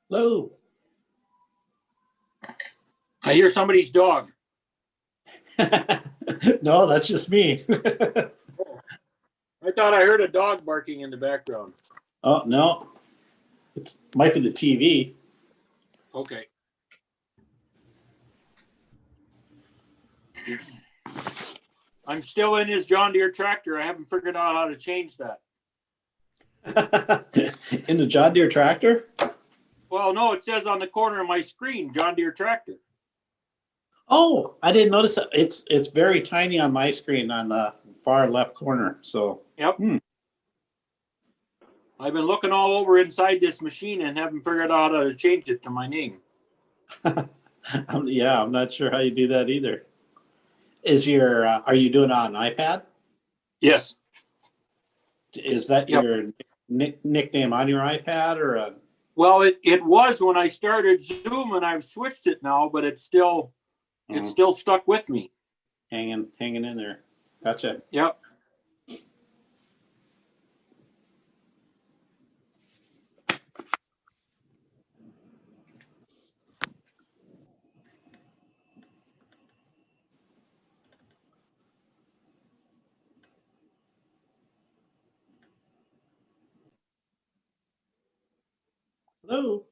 Hello. I hear somebody's dog. No, that's just me. I thought I heard a dog barking in the background. Oh, no. It might be the TV. Okay. I'm still in his John Deere tractor. I haven't figured out how to change that. In the John Deere tractor? Well, no, it says on the corner of my screen, John Deere tractor. Oh, I didn't notice that. It's very tiny on my screen on the far left corner. So, Yep. I've been looking all over inside this machine and haven't figured out how to change it to my name. yeah, I'm not sure how you do that either. Are you doing it on an iPad? Yes. Is that Yep. your nickname on your iPad or a? Well, it was when I started Zoom, and I've switched it now, but it's still stuck with me. Hanging in there. Gotcha. Yep. Hello.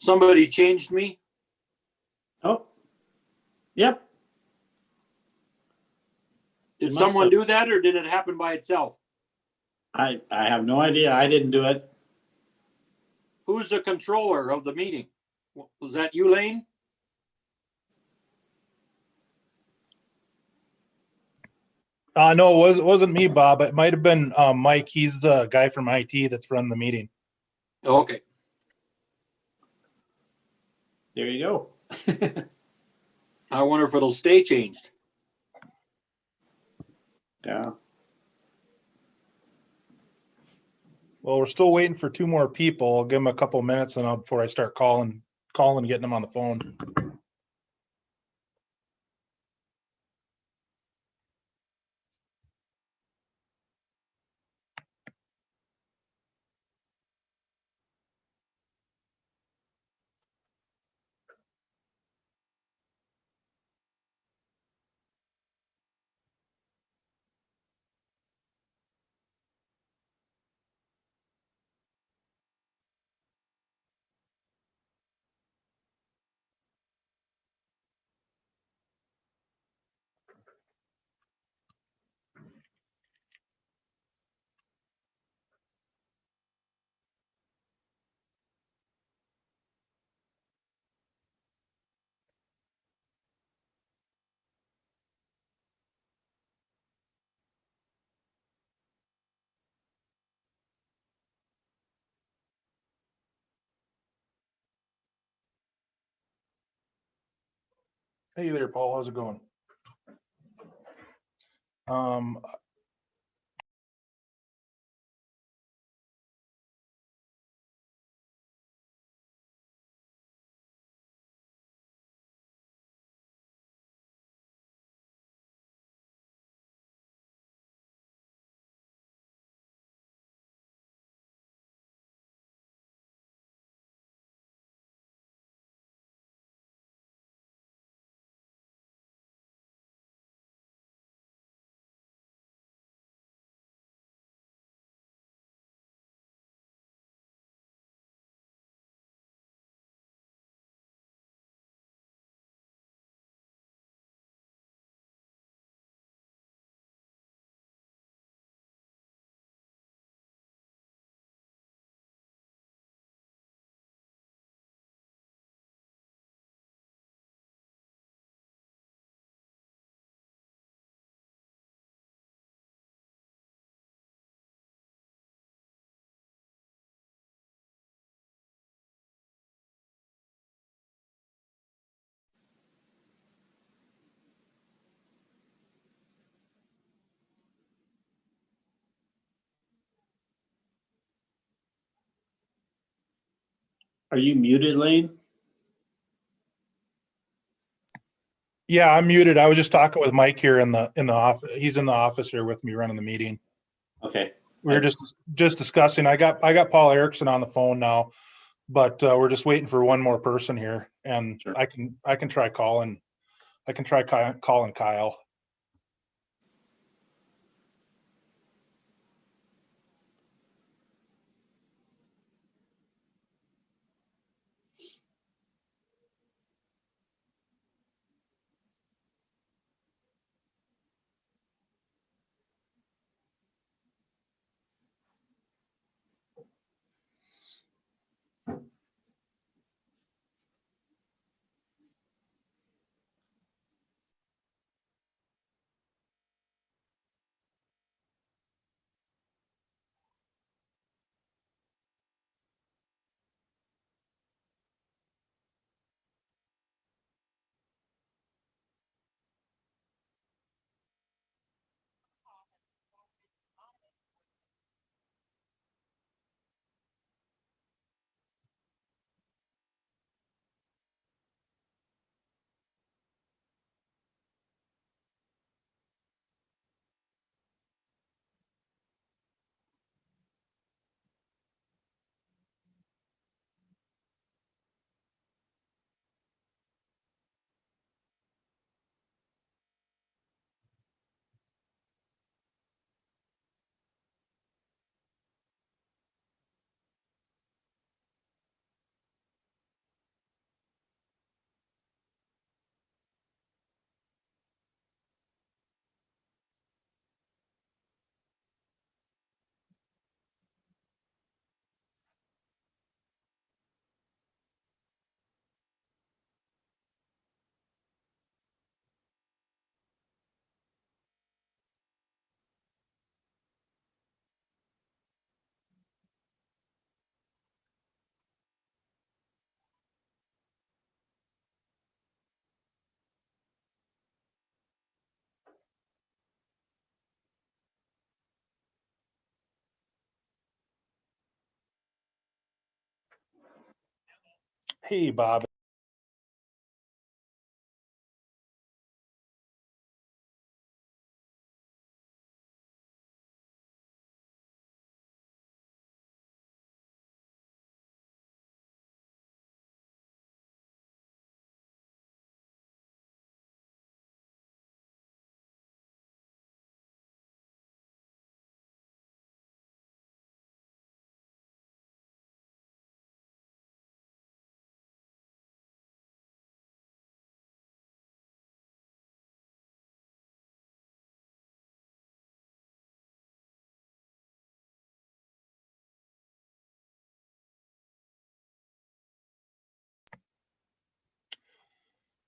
Somebody changed me. Oh, yep. Did someone do that, or did it happen by itself? I have no idea. I didn't do it. Who's the controller of the meeting? Was that you, Lane? No, it wasn't me, Bob. It might have been Mike. He's the guy from IT that's running the meeting. Okay. There you go. I wonder if it'll stay changed. Yeah. Well, we're still waiting for two more people. I'll give them a couple minutes before I start calling and getting them on the phone. Hey there, Paul. How's it going? Are you muted, Lane? Yeah, I'm muted. I was just talking with Mike here in the office. He's in the office here with me running the meeting. Okay. We were just discussing. I got Paul Erickson on the phone now, but we're just waiting for one more person here, and Sure. I can try calling. I can try calling Kyle. Hey, Bob.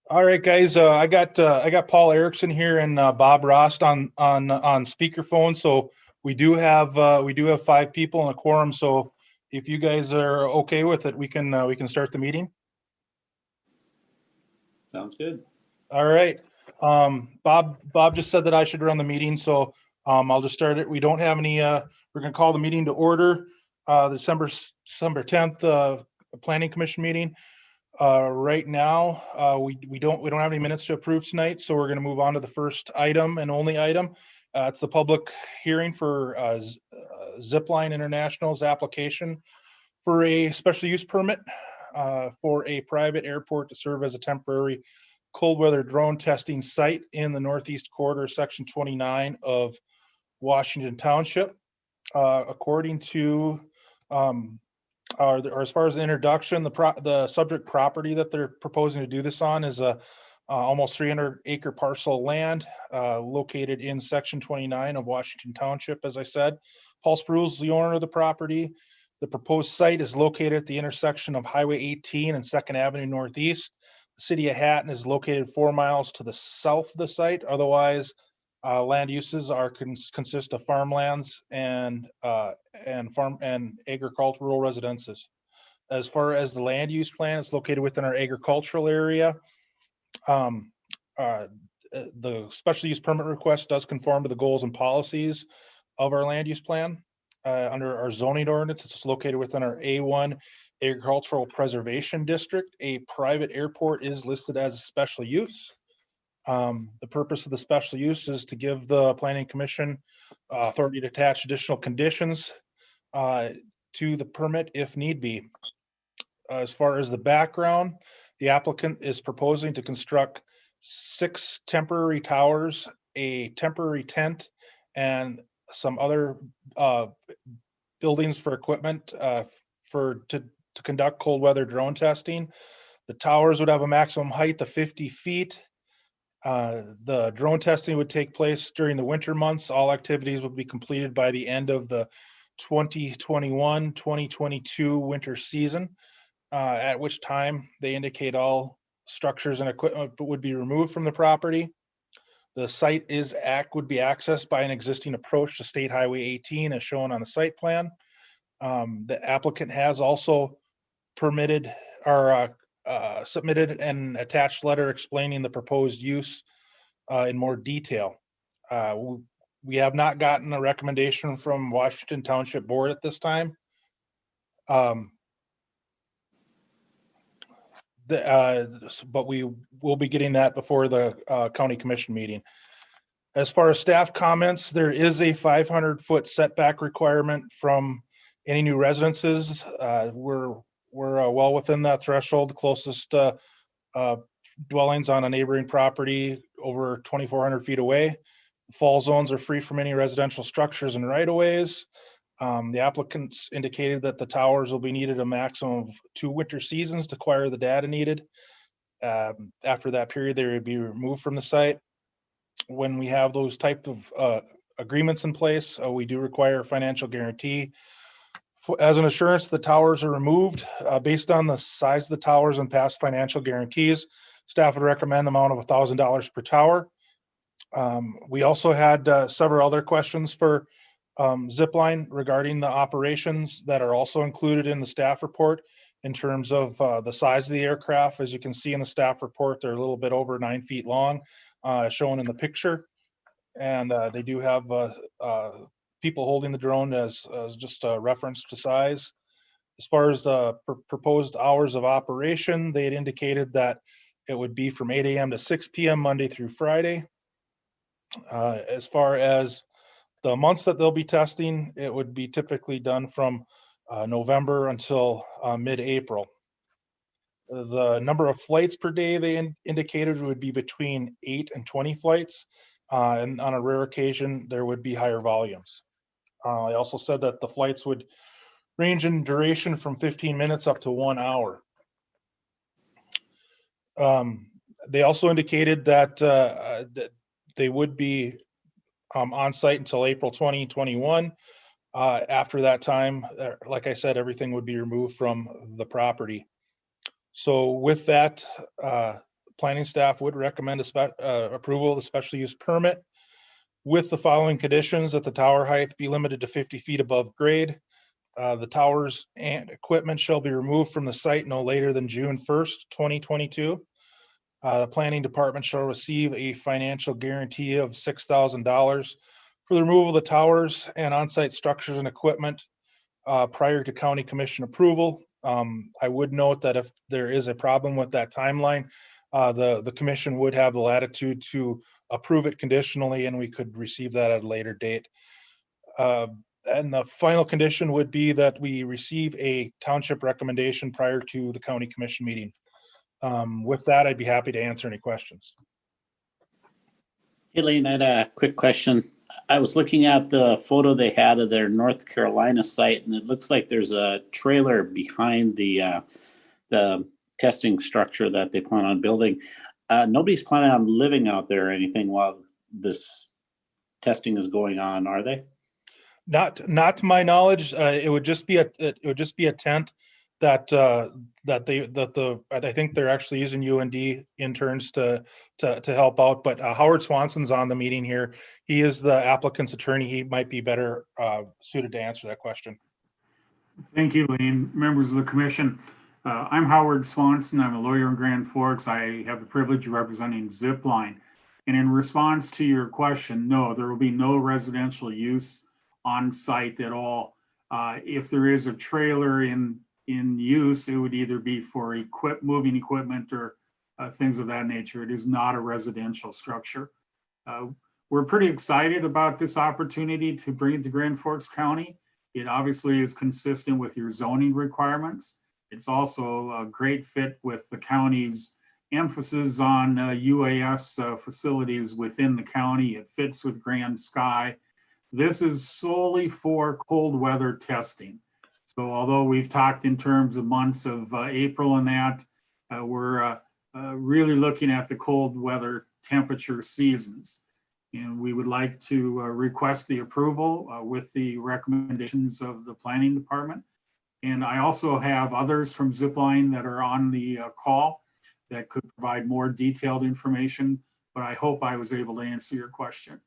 All right, guys. I got Paul Erickson here and Bob Rost on speakerphone. So we do have 5 people in a quorum. So if you guys are okay with it, we can start the meeting. Sounds good. All right. Bob just said that I should run the meeting, so I'll just start it. We don't have any. We're going to call the meeting to order. December 10th Planning Commission meeting. Right now, we don't have any minutes to approve tonight, so we're going to move on to the first item and only item. It's the public hearing for Zipline International's application for a special use permit for a private airport to serve as a temporary cold weather drone testing site in the northeast quarter, section 29 of Washington Township. According to or as far as the introduction, the subject property that they're proposing to do this on is a almost 300-acre parcel of land located in section 29 of Washington Township. As I said, Paul Spruill is the owner of the property. The proposed site is located at the intersection of Highway 18 and 2nd Avenue Northeast. The city of Hatton is located 4 miles to the south of the site. Otherwise, land uses consist of farmlands and agricultural residences. As far as the land use plan, it's located within our agricultural area. The special use permit request does conform to the goals and policies of our land use plan. Under our zoning ordinance, it's located within our A1, Agricultural Preservation District. A private airport is listed as a special use. The purpose of the special use is to give the Planning Commission authority to attach additional conditions to the permit if need be. As far as the background, the applicant is proposing to construct 6 temporary towers, a temporary tent, and some other buildings for equipment to conduct cold weather drone testing. The towers would have a maximum height of 50 feet. The drone testing would take place during the winter months. All activities would be completed by the end of the 2021-2022 winter season, at which time they indicate all structures and equipment would be removed from the property. The site would be accessed by an existing approach to State Highway 18 as shown on the site plan. The applicant has also permitted or submitted an attached letter explaining the proposed use in more detail. We have not gotten a recommendation from Washington Township Board at this time. But we will be getting that before the county commission meeting. As far as staff comments, there is a 500-foot setback requirement from any new residences. We're well within that threshold. The closest dwellings on a neighboring property over 2,400 feet away. Fall zones are free from any residential structures and right-of-ways. The applicants indicated that the towers will be needed a maximum of 2 winter seasons to acquire the data needed. After that period, they would be removed from the site. When we have those type of agreements in place, we do require a financial guarantee. As an assurance, the towers are removed based on the size of the towers and past financial guarantees. Staff would recommend an amount of $1,000 per tower. We also had several other questions for Zipline regarding the operations that are also included in the staff report in terms of the size of the aircraft. As you can see in the staff report, they're a little bit over 9 feet long, shown in the picture. And they do have people holding the drone as just a reference to size. As far as proposed hours of operation, they had indicated that it would be from 8 a.m. to 6 p.m. Monday through Friday. As far as the months that they'll be testing, it would be typically done from November until mid-April. The number of flights per day they indicated would be between 8 and 20 flights. And on a rare occasion, there would be higher volumes. I also said that the flights would range in duration from 15 minutes up to 1 hour. They also indicated that, that they would be on site until April 2021. After that time, like I said, everything would be removed from the property. So with that, planning staff would recommend approval of the special use permit with the following conditions: that the tower height be limited to 50 feet above grade. The towers and equipment shall be removed from the site no later than June 1st, 2022. The planning department shall receive a financial guarantee of $6,000 for the removal of the towers and on-site structures and equipment prior to county commission approval. I would note that if there is a problem with that timeline, the commission would have the latitude to approve it conditionally, and we could receive that at a later date. And the final condition would be that we receive a township recommendation prior to the county commission meeting. With that, I'd be happy to answer any questions. Hey, Lane, I had a quick question. I was looking at the photo they had of their North Carolina site, and it looks like there's a trailer behind the testing structure that they plan on building. Nobody's planning on living out there or anything while this testing is going on, are they? Not to my knowledge. It would just be a tent that I think they're actually using UND interns to help out. But Howard Swanson's on the meeting here. He is the applicant's attorney. He might be better suited to answer that question. Thank you, Lane. Members of the commission. I'm Howard Swanson. I'm a lawyer in Grand Forks. I have the privilege of representing Zipline. And in response to your question, no, there will be no residential use on site at all. If there is a trailer in in use, it would either be for moving equipment or things of that nature. It is not a residential structure. We're pretty excited about this opportunity to bring it to Grand Forks County. It obviously is consistent with your zoning requirements. It's also a great fit with the county's emphasis on UAS facilities within the county. It fits with Grand Sky. This is solely for cold weather testing. So although we've talked in terms of months of April and that, we're really looking at the cold weather temperature seasons. And we would like to request the approval with the recommendations of the planning department. And I also have others from Zipline that are on the call that could provide more detailed information, but I hope I was able to answer your question.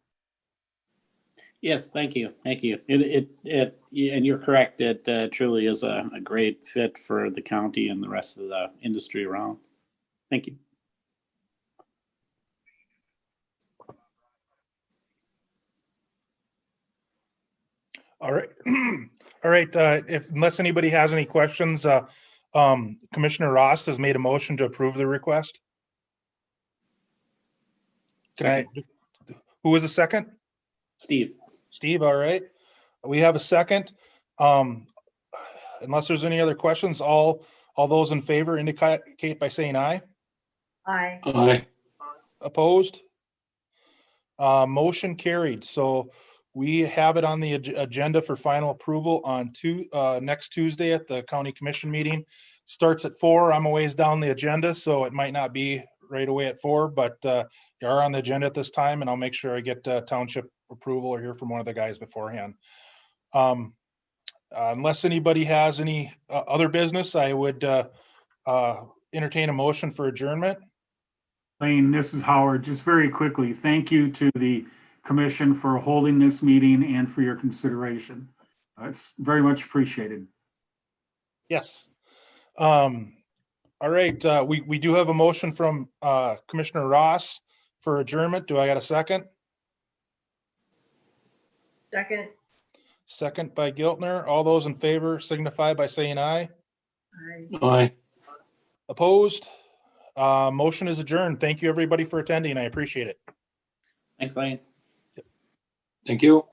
Yes, thank you. Thank you. And you're correct. It truly is a great fit for the county and the rest of the industry around. Thank you. All right. All right. Unless anybody has any questions, Commissioner Ross has made a motion to approve the request. Who was the second? Steve. Steve, all right. We have a second. Unless there's any other questions, all those in favor indicate by saying aye. Aye. Aye. Opposed? Motion carried. So we have it on the agenda for final approval on next Tuesday at the county commission meeting. Starts at 4. I'm a ways down the agenda, so it might not be right away at 4, but you are on the agenda at this time, and I'll make sure I get township approval or hear from one of the guys beforehand. Unless anybody has any other business, I would entertain a motion for adjournment. Lane, this is Howard. Just very quickly, thank you to the commission for holding this meeting and for your consideration. It's very much appreciated. Yes. All right. We do have a motion from Commissioner Ross for adjournment. Do I got a second? Second. Second by Giltner. All those in favor signify by saying aye. Aye. Aye. Opposed? Motion is adjourned. Thank you, everybody, for attending. I appreciate it. Thanks, Lane. Thank you.